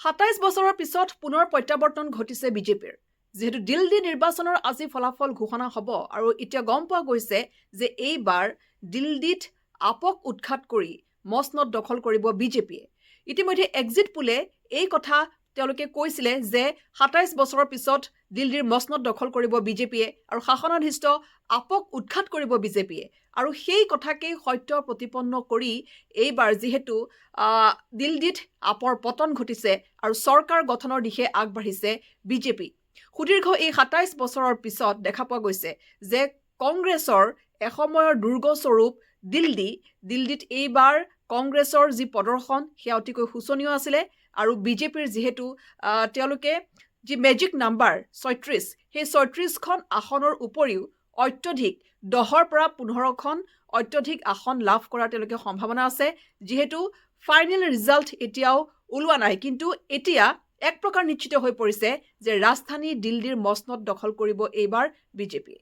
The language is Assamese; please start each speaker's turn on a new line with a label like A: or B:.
A: 27 বছৰৰ পিছত পুনৰ প্ৰত্যাৱৰ্তন ঘটিছে বিজেপিৰ যেহেতু দিল্লী নিৰ্বাচনৰ আজি ফলাফল ঘোষণা হ'ব আৰু এতিয়া গম পোৱা গৈছে যে এইবাৰ দিল্লীত আপক উৎখাত কৰি মসনদ দখল কৰিব বিজেপিয়ে ইতিমধ্যে এক্সিট পোলে এই কথা তেওঁলোকে কৈছিলে যে 27 বছৰৰ পিছত দিল্লীৰ মসনদ দখল কৰিব বিজেপিয়ে আৰু শাসনাধিষ্ঠ আপক উৎখাত কৰিব বিজেপিয়ে আৰু সেই কথাকেই সত্য প্ৰতিপন্ন কৰি এইবাৰ যিহেতু দিল্লীত আপৰ পতন ঘটিছে আৰু চৰকাৰ গঠনৰ দিশে আগবাঢ়িছে বিজেপি সুদীৰ্ঘ এই 27 বছৰৰ পিছত দেখা পোৱা গৈছে যে কংগ্ৰেছৰ এসময়ৰ দুৰ্গস্বৰূপ দিল্লীত এইবাৰ কংগ্ৰেছৰ যি প্ৰদৰ্শন সেয়া অতিকৈ শোচনীয় আছিলে আৰু বিজেপিৰ যিহেতু তেওঁলোকে যি মেজিক নাম্বাৰ 36 সেই 36খন আসনৰ উপৰিও অত্যধিক 10ৰ পৰা 15খন অত্যধিক আসন লাভ কৰাৰ তেওঁলোকে সম্ভাৱনা আছে যিহেতু ফাইনেল ৰিজাল্ট এতিয়াও ওলোৱা নাই কিন্তু এতিয়া এক প্ৰকাৰ নিশ্চিত হৈ পৰিছে যে ৰাজধানী দিল্লীৰ মসনদ দখল কৰিব এইবাৰ বিজেপিয়ে